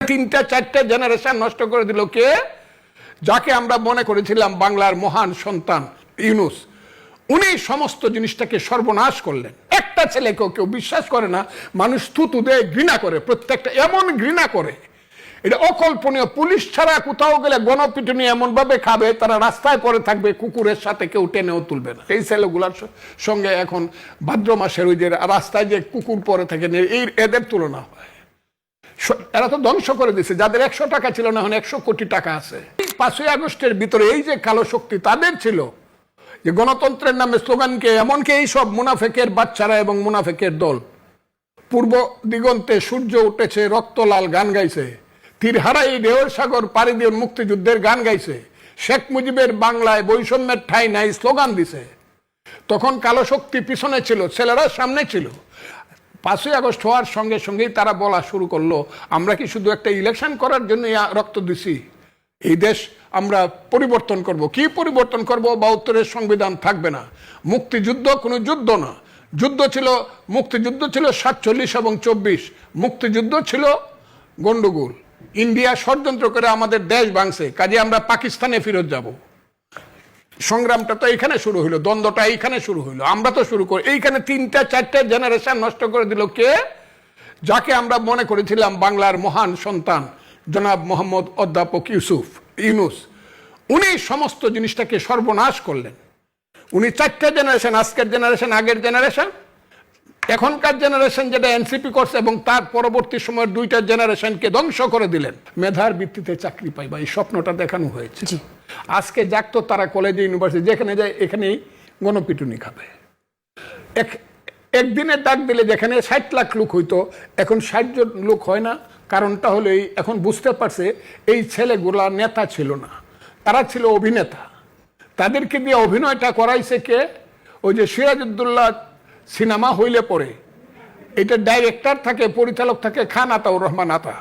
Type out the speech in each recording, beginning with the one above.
তিনটা চারটা জেনারেশন নষ্ট করে দিল কে? যাকে আমরা মনে করেছিলাম বাংলার মহান সন্তান ইউনূস, উনি সমস্ত জিনিসটাকে সর্বনাশ করলেন। একটা ছেলেকেও কেউ বিশ্বাস করে না, মানুষ থুতু দেয়, ঘৃণা করে, প্রত্যেকটা এমন ঘৃণা করে, এটা অকল্পনীয়। পুলিশ ছাড়া কোথাও গেলে গণপিটুনি এমন ভাবে খাবে, তারা রাস্তায় পড়ে থাকবে, কুকুরের সাথে কেউ টেনেও তুলবে না। এই ছেলেগুলার সঙ্গে এখন ভাদ্র মাসের ওই যে রাস্তায় যে কুকুর পরে থাকে, এই এদের তুলনা হয়। এরা তো ধ্বংস করে দিছে। যাদের 100 টাকা ছিল না, এখন 100 কোটি টাকা আছে। 5ই আগস্টের ভিতরে এই যে কালো শক্তি তাদের ছিল, যে গণতন্ত্রের নামে স্লোগানকে, এমনকি এই সব মুনাফেকের বাচ্চারা এবং মুনাফেকের দল পূর্ব দিগন্তে সূর্য উঠেছে রক্তলাল গান গাইছে, তীরহারাই ঢেউর সাগর পাড়ি দিয়ে মুক্তিযুদ্ধের গান গাইছে, শেখ মুজিবের বাংলায় বৈষম্যের ঠাঁই নাই স্লোগান দিছে। তখন কালো শক্তি পিছনে ছিল, ছেলেরা সামনে ছিল। 5ই আগস্ট হওয়ার সঙ্গে সঙ্গেই তারা বলা শুরু করলো, আমরা কি শুধু একটা ইলেকশন করার জন্য রক্ত দিছি? এই দেশ আমরা পরিবর্তন করব। কি পরিবর্তন করব? 72-এর সংবিধান থাকবে না। মুক্তিযুদ্ধ কোনো যুদ্ধ না, যুদ্ধ ছিল, মুক্তিযুদ্ধ ছিল 47 এবং 24। মুক্তিযুদ্ধ ছিল গন্ডগোল। ইন্ডিয়া ষড়যন্ত্র করে আমাদের দেশ ভাঙছে, কাজে আমরা পাকিস্তানে ফেরত যাব। সংগ্রামটা তো এইখানে শুরু হইলো, দ্বন্দ্বটা এইখানে শুরু হইলো, আমরা তো শুরু করি এইখানে। তিনটা চারটা জেনারেশন নষ্ট করে দিল কে? যাকে আমরা মনে করেছিলাম বাংলার মহান সন্তান জনাব মোহাম্মদ অধ্যাপক ইউনূস, উনি সমস্ত জিনিসটাকে সর্বনাশ করলেন। উনি 4টা জেনারেশন, আজকের জেনারেশন, আগের জেনারেশন, এখনকার জেনারেশন যেটা এনসিপি করছে, এবং তার পরবর্তী সময়ের 2টা জেনারেশনকে ধ্বংস করে দিলেন। মেধার ভিত্তিতে চাকরি পাইবা, এই স্বপ্নটা দেখানো হয়েছে। আজকে যাকতো তারা কলেজে, ইউনিভার্সিটি, যেখানে যায় এখানেই গণপিটুনি খাবে। একদিনের ডাক দিলে যেখানে 60 লাখ লোক হইতো, এখন 60 জন লোক হয় না। কারণটা হলো এখন বুঝতে পারছে এই ছেলেগুলা নেতা ছিল না, তারা ছিল অভিনেতা। তাদেরকে দিয়ে অভিনয়টা করাইছে কে? ওই যে সিরাজউদ্দৌলা সিনেমা হইলে পরে এটা ডাইরেক্টর থাকে, পরিচালক থাকে খান আতাউর রহমান আতা।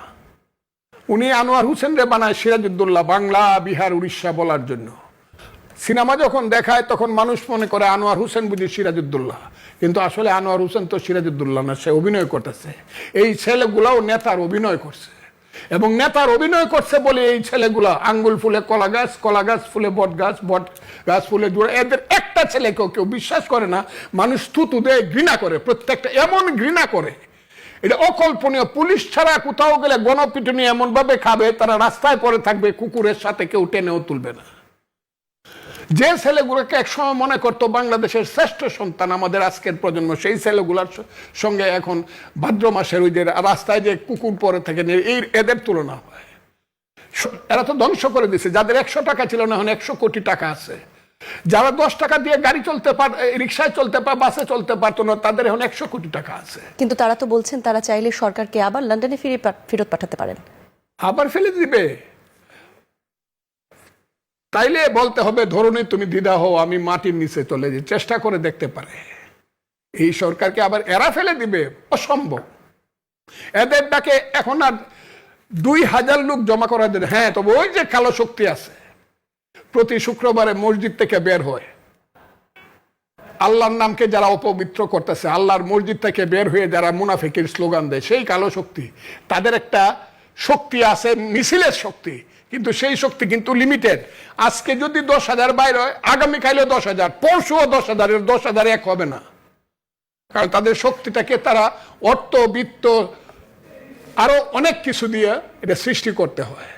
উনি আনোয়ার হোসেন রে বানায় সিরাজউদ্দৌলা, বাংলা বিহার উড়িষ্যা বলার জন্য। সিনেমা যখন দেখায় তখন মানুষ মনে করে আনোয়ার হোসেন বুঝি সিরাজউদ্দৌলা, কিন্তু আসলে আনোয়ার হোসেন তো সিরাজউদ্দৌলা না, সে অভিনয় করতেছে। এই ছেলেগুলাও নেতার অভিনয় করছে, এবং নেতার অভিনয় করছে বলে এই ছেলেগুলা আঙ্গুল ফুলে কলা গাছ, কলা গাছ ফুলে বট গাছ, বট গাছ ফুলে জোড়া। এদের একটা ছেলেকেও কেউ বিশ্বাস করে না, মানুষ থুতু দেয়, ঘৃণা করে, প্রত্যেকটা এমন ঘৃণা করে, এটা অকল্পনীয়। পুলিশ ছাড়া কোথাও গেলে গণপিটুনি এমন ভাবে খাবে, তারা রাস্তায় পড়ে থাকবে, কুকুরের সাথে কেউ টেনেও তুলবে না। যে ছেলেগুলোকে একসময় মনে করতো বাংলাদেশের শ্রেষ্ঠ সন্তান আমাদের আজকের প্রজন্ম, সেই ছেলেগুলোর সঙ্গে এখন ভাদ্র মাসের ওই যে রাস্তায় যে কুকুর পরে থাকে, এই এদের তুলনা হয়। এরা তো ধ্বংস করে দিছে। যাদের 100 টাকা ছিল না, এখন 100 কোটি টাকা আছে। যারা 10 টাকা দিয়ে গাড়ি চলতে পার, রিক্সায় চলতে পার, বাসে চলতে পারতো না, তাদের এখন 100 কোটি টাকা আছে। কিন্তু তারা তো বলছেন তারা চাইলে সরকারকে আবার লন্ডনে ফেরত পাঠাতে পারেন। আবার ফেলে দিবে? তাইলে বলতে হবে, ধরুন তুমি দ্বিধা হও, আমি মাটির নিচে চলে যাই, চেষ্টা করে দেখতে পারে। এই সরকারকে আবার এরা ফেলে দিবে? অসম্ভব। এদের ডাকে এখন আর 2000 লোক জমা করা দেবে। হ্যাঁ, তবে ওই যে কালো শক্তি আছে, প্রতি শুক্রবারে মসজিদ থেকে বের হয়, আল্লাহর নামকে যারা অপবিত্র করতেছে, আল্লাহর মসজিদ থেকে বের হয়ে যারা মুনাফিকের স্লোগান দেয়, সেই কালো শক্তি, তাদের একটা শক্তি আছে, মিছিলের শক্তি, কিন্তু সেই শক্তি কিন্তু লিমিটেড। আজকে যদি 10,000 বাইরে হয়, আগামীকালও 10,000, পরশুও 10,000, 10,000 এক হবে না। কারণ তাদের শক্তিটাকে তারা অর্থ, বিত্ত, আরো অনেক কিছু দিয়ে এটা সৃষ্টি করতে হয়।